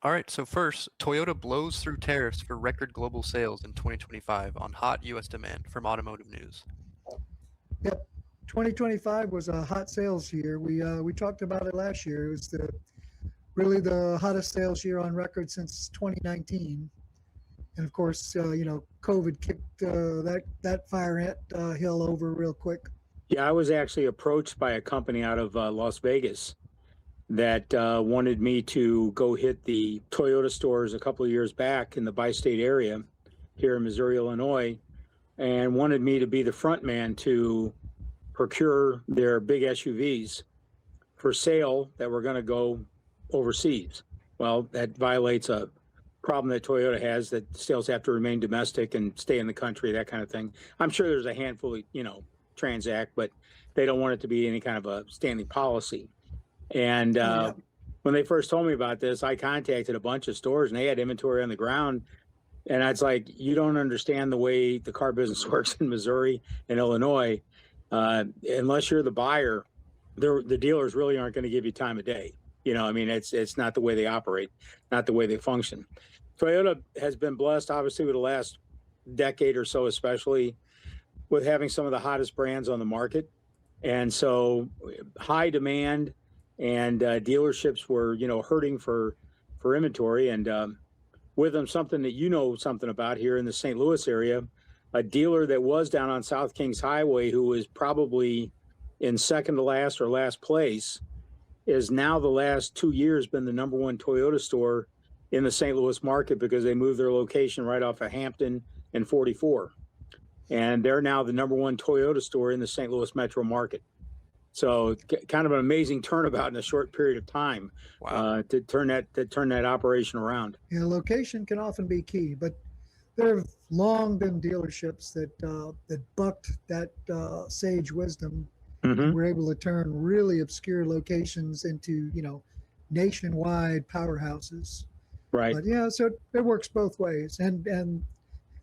All right, so first, Toyota blows through tariffs for record global sales in 2025 on hot U.S. demand from Automotive News. Yep. 2025 was a hot sales year. We talked about it last year. It was really the hottest sales year on record since 2019. And of course, COVID kicked that fire ant hill over real quick. Yeah, I was actually approached by a company out of Las Vegas that wanted me to go hit the Toyota stores a couple of years back in the bi-state area here in Missouri, Illinois, and wanted me to be the front man to procure their big SUVs for sale that were going to go overseas. Well, that violates a problem that Toyota has, that sales have to remain domestic and stay in the country, that kind of thing. I'm sure there's a handful of, transact, but they don't want it to be any kind of a standing policy. And when they first told me about this, I contacted a bunch of stores and they had inventory on the ground. And it's like, you don't understand the way the car business works in Missouri and Illinois. Unless you're the buyer, the dealers really aren't going to give you time of day. It's not the way they operate, not the way they function. Toyota has been blessed, obviously, with the last decade or so, especially with having some of the hottest brands on the market. And so high demand and dealerships were, hurting for inventory. And with them, something that something about here in the St. Louis area, a dealer that was down on South Kings Highway, who was probably in second to last or last place, is now the last 2 years been the number one Toyota store in the St. Louis market because they moved their location right off of Hampton and 44. And they're now the number one Toyota store in the St. Louis metro market. So kind of an amazing turnabout in a short period of time. Wow. To turn that operation around. Yeah, location can often be key, but there have long been dealerships that bucked that sage wisdom. Mm-hmm. We're able to turn really obscure locations into nationwide powerhouses. Right. But yeah, so it works both ways, and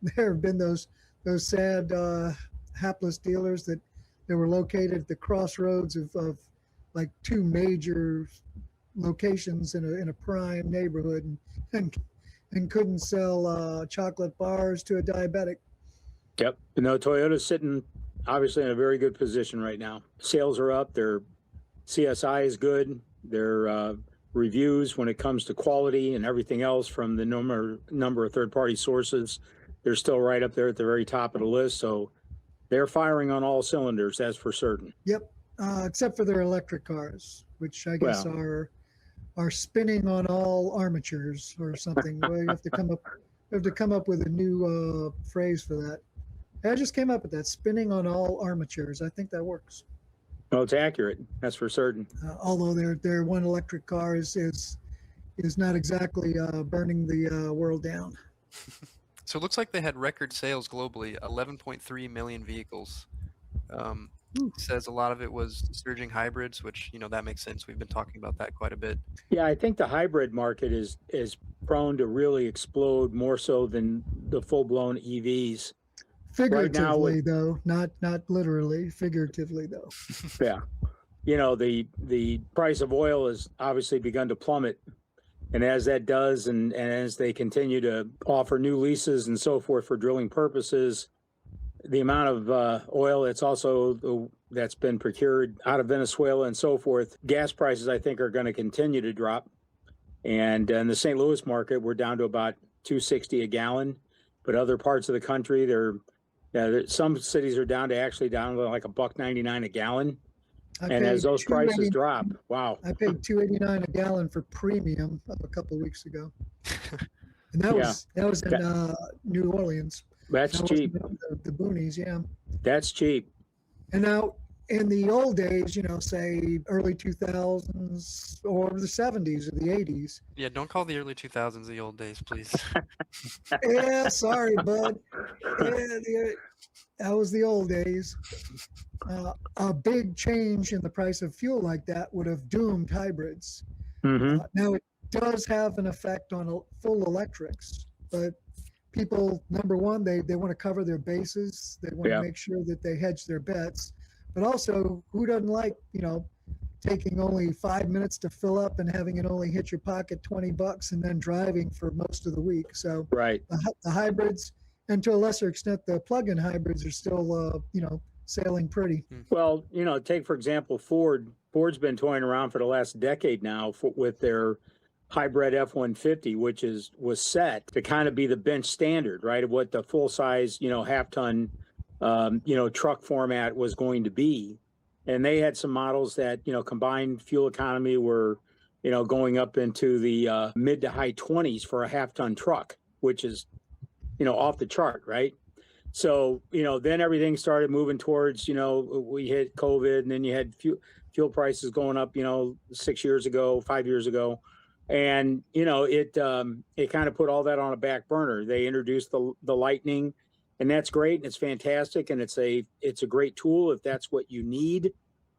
there have been those sad hapless dealers that were located at the crossroads of like two major locations in a prime neighborhood and couldn't sell chocolate bars to a diabetic. Yep. Toyota's sitting obviously in a very good position right now. Sales are up. Their CSI is good. Their reviews when it comes to quality and everything else from the number of third-party sources, they're still right up there at the very top of the list. So they're firing on all cylinders, that's for certain. Yep, except for their electric cars, which I guess are spinning on all armatures or something. We have to come up with a new phrase for that. I just came up with that, spinning on all armatures. I think that works. Well, it's accurate, that's for certain. Although their one electric car is not exactly burning the world down. So it looks like they had record sales globally, 11.3 million vehicles. Says a lot of it was surging hybrids, which, that makes sense. We've been talking about that quite a bit. Yeah, I think the hybrid market is prone to really explode more so than the full-blown EVs. Figuratively, right now, though, not literally, figuratively, though. Yeah. The price of oil has obviously begun to plummet. And as that does, and as they continue to offer new leases and so forth for drilling purposes, the amount of oil that's been procured out of Venezuela and so forth, gas prices, I think, are going to continue to drop. And in the St. Louis market, we're down to about $2.60 a gallon. But other parts of the country, some cities are down to like $1.99 a gallon. And as those prices drop, wow. I paid $2.89 a gallon for premium a couple of weeks ago. And that was in New Orleans. That's cheap. The boonies, yeah. That's cheap. And now, in the old days, say early 2000s or the 70s or the 80s. Yeah, don't call the early 2000s the old days, please. Yeah, sorry, bud. That was the old days. A big change in the price of fuel like that would have doomed hybrids. Mm-hmm. Now, it does have an effect on full electrics, but people, number one, they want to cover their bases. They want to make sure that they hedge their bets. But also, who doesn't like, taking only 5 minutes to fill up and having it only hit your pocket $20 and then driving for most of the week. So Right. the hybrids, and to a lesser extent, the plug-in hybrids are still, sailing pretty. Well, take for example Ford. Ford's been toying around for the last decade now with their hybrid F-150, which was set to kind of be the bench standard, right, of what the full size, half ton, truck format was going to be. And they had some models that, combined fuel economy were, going up into the mid to high 20s for a half ton truck, which is, off the chart, right? So, then everything started moving towards, we hit COVID, and then you had fuel prices going up, 6 years ago, 5 years ago. And, it kind of put all that on a back burner. They introduced the Lightning, and that's great. And it's fantastic. And it's a great tool if that's what you need.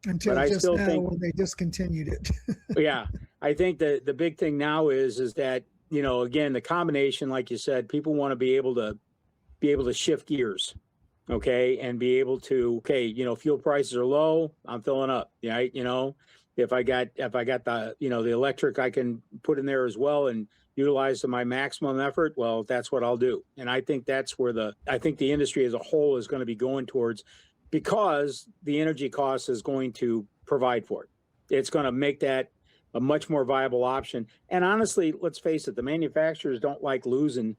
Until but I just still now think, when they discontinued it. yeah, I think the big thing now is that, again, the combination, like you said, people want to be able to shift gears, okay, and be able to, okay, fuel prices are low, I'm filling up, right? If I got the, the electric I can put in there as well and utilize to my maximum effort, well, that's what I'll do. And I think that's where I think the industry as a whole is going to be going towards, because the energy cost is going to provide for it. It's going to make that a much more viable option. And honestly, let's face it, the manufacturers don't like losing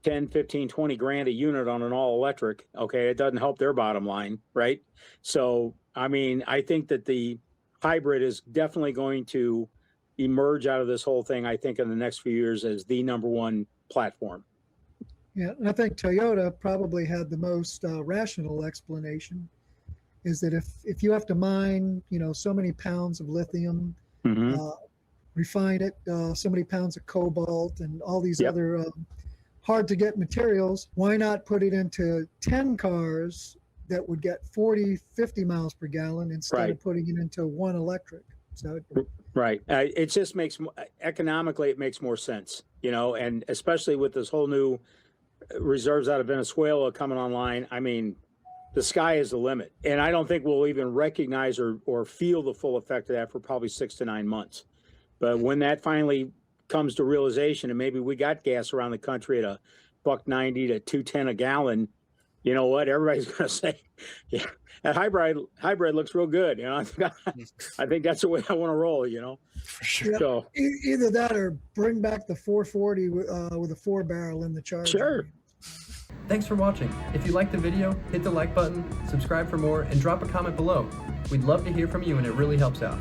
10, 15, 20 grand a unit on an all electric. Okay. It doesn't help their bottom line. Right. So, I mean, I think that the hybrid is definitely going to emerge out of this whole thing, I think, in the next few years as the number one platform. Yeah, and I think Toyota probably had the most rational explanation, is that if you have to mine, so many pounds of lithium, Mm-hmm. refine it, so many pounds of cobalt, and all these Yep. other hard to get materials, why not put it into 10 cars that would get 40, 50 miles per gallon instead Right. of putting it into one electric? So Right. It just makes, economically, it makes more sense, and especially with this whole new reserves out of Venezuela coming online. I mean, the sky is the limit. And I don't think we'll even recognize or feel the full effect of that for probably 6 to 9 months. But when that finally comes to realization, and maybe we got gas around the country at $1.90 to $2.10 a gallon, you know what? Everybody's going to say, yeah, that hybrid looks real good. I think that's the way I want to roll, For sure. Yep. So either that or bring back the 440 with a 4-barrel in the Charger. Sure. Thanks for watching. If you liked the video, hit the like button, subscribe for more, and drop a comment below. We'd love to hear from you, and it really helps out.